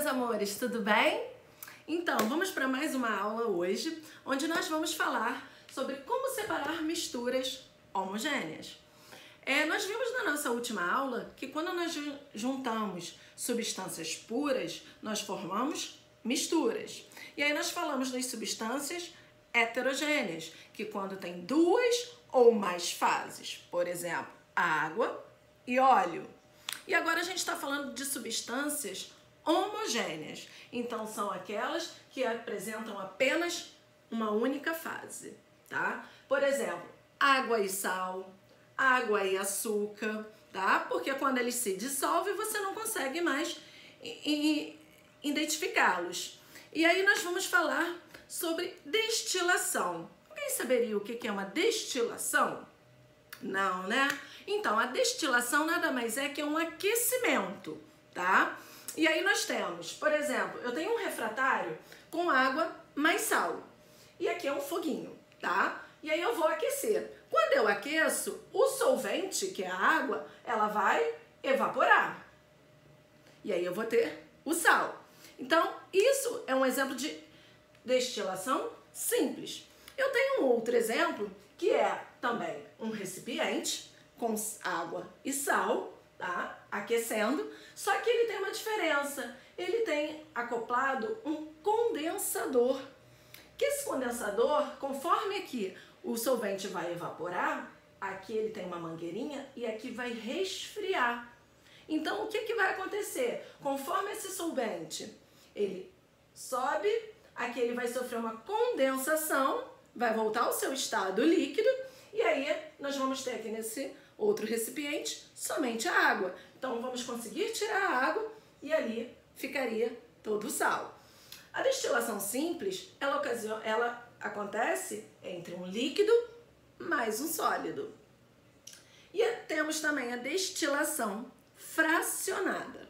meus amores, tudo bem? Então, vamos para mais uma aula hoje, onde nós vamos falar sobre como separar misturas homogêneas. Nós vimos na nossa última aula que quando nós juntamos substâncias puras, nós formamos misturas. E aí nós falamos das substâncias heterogêneas, que quando tem duas ou mais fases, por exemplo, água e óleo. E agora a gente está falando de substâncias homogêneas. Então, são aquelas que apresentam apenas uma única fase, tá? Por exemplo, água e sal, água e açúcar, tá? Porque quando eles se dissolvem, você não consegue mais identificá-los. E aí nós vamos falar sobre destilação. Alguém saberia o que é uma destilação? Não, né? Então, a destilação nada mais é que um aquecimento, tá? E aí nós temos, por exemplo, eu tenho um refratário com água mais sal. E aqui é um foguinho, tá? E aí eu vou aquecer. Quando eu aqueço, o solvente, que é a água, ela vai evaporar. E aí eu vou ter o sal. Então, isso é um exemplo de destilação simples. Eu tenho um outro exemplo, que é também um recipiente com água e sal, tá? Aquecendo, só que ele tem uma diferença. Ele tem acoplado um condensador. Que esse condensador, conforme aqui o solvente vai evaporar, aqui ele tem uma mangueirinha e aqui vai resfriar. Então, o que vai acontecer? Conforme esse solvente, ele sobe, aqui ele vai sofrer uma condensação, vai voltar ao seu estado líquido, e aí nós vamos ter aqui nesse outro recipiente somente a água. Então, vamos conseguir tirar a água e ali ficaria todo o sal. A destilação simples, ela acontece entre um líquido mais um sólido. E temos também a destilação fracionada.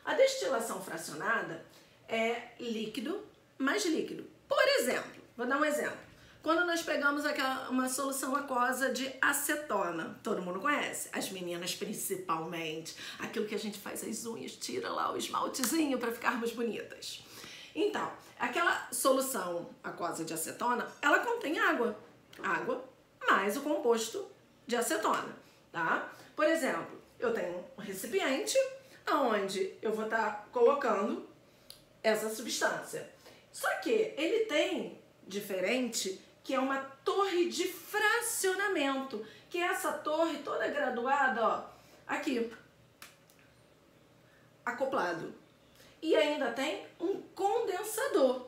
A destilação fracionada é líquido mais líquido. Por exemplo, vou dar um exemplo. Quando nós pegamos uma solução aquosa de acetona, todo mundo conhece, as meninas principalmente, aquilo que a gente faz as unhas, tira lá o esmaltezinho para ficarmos bonitas. Então, aquela solução aquosa de acetona, ela contém água mais o composto de acetona, tá? Por exemplo, eu tenho um recipiente onde eu vou estar colocando essa substância. Só que ele tem diferente, que é uma torre de fracionamento, que é essa torre toda graduada, ó, aqui, acoplado. E ainda tem um condensador.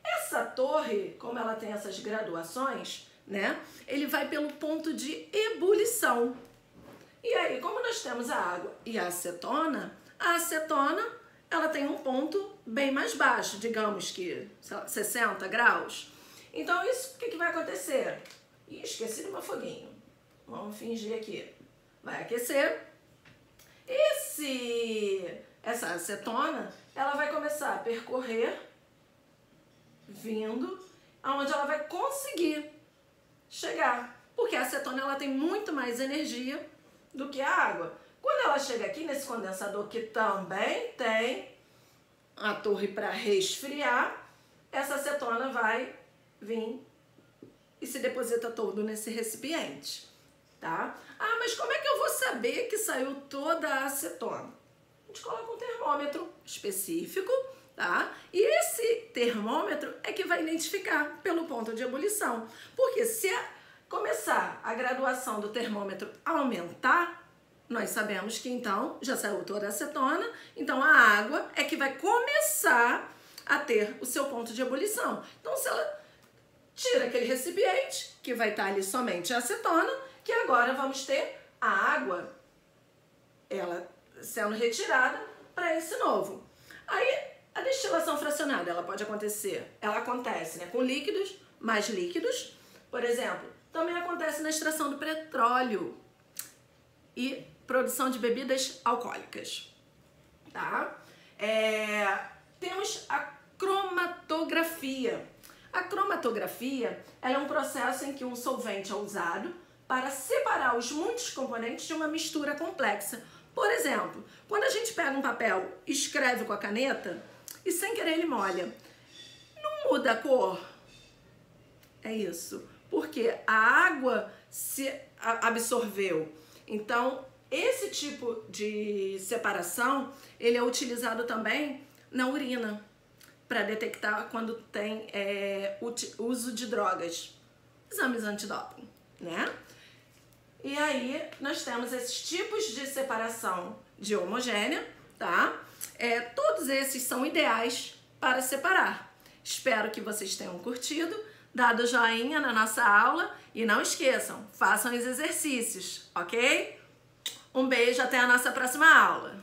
Essa torre, como ela tem essas graduações, né, ele vai pelo ponto de ebulição. E aí, como nós temos a água e a acetona ela tem um ponto bem mais baixo, digamos que, sei lá, 60 graus. Então, isso, o que vai acontecer? Ih, esqueci do meu foguinho. Vamos fingir aqui. Vai aquecer. Essa acetona, ela vai começar a percorrer, vindo, aonde ela vai conseguir chegar. Porque a acetona, ela tem muito mais energia do que a água. Quando ela chega aqui nesse condensador, que também tem a torre para resfriar, essa acetona vai vir e se deposita todo nesse recipiente, tá? Ah, mas como é que eu vou saber que saiu toda a acetona? A gente coloca um termômetro específico, tá? E esse termômetro é que vai identificar pelo ponto de ebulição. Porque se começar a graduação do termômetro aumentar, nós sabemos que então já saiu toda a acetona, então a água é que vai começar a ter o seu ponto de ebulição. Então, se ela tira aquele recipiente, que vai estar ali somente a acetona, que agora vamos ter a água, ela sendo retirada para esse novo. Aí, a destilação fracionada, ela acontece, né, com líquidos mais líquidos. Por exemplo, também acontece na extração do petróleo e produção de bebidas alcoólicas, tá? Temos a cromatografia. A cromatografia, ela é um processo em que um solvente é usado para separar os muitos componentes de uma mistura complexa. Por exemplo, quando a gente pega um papel e escreve com a caneta, e sem querer ele molha. Não muda a cor? É isso. Porque a água se absorveu. Então, esse tipo de separação, ele é utilizado também na urina, para detectar quando tem uso de drogas, exames antidoping, né? E aí, nós temos esses tipos de separação de homogênea, tá? Todos esses são ideais para separar. Espero que vocês tenham curtido, dado o joinha na nossa aula e não esqueçam, façam os exercícios, ok? Um beijo, até a nossa próxima aula.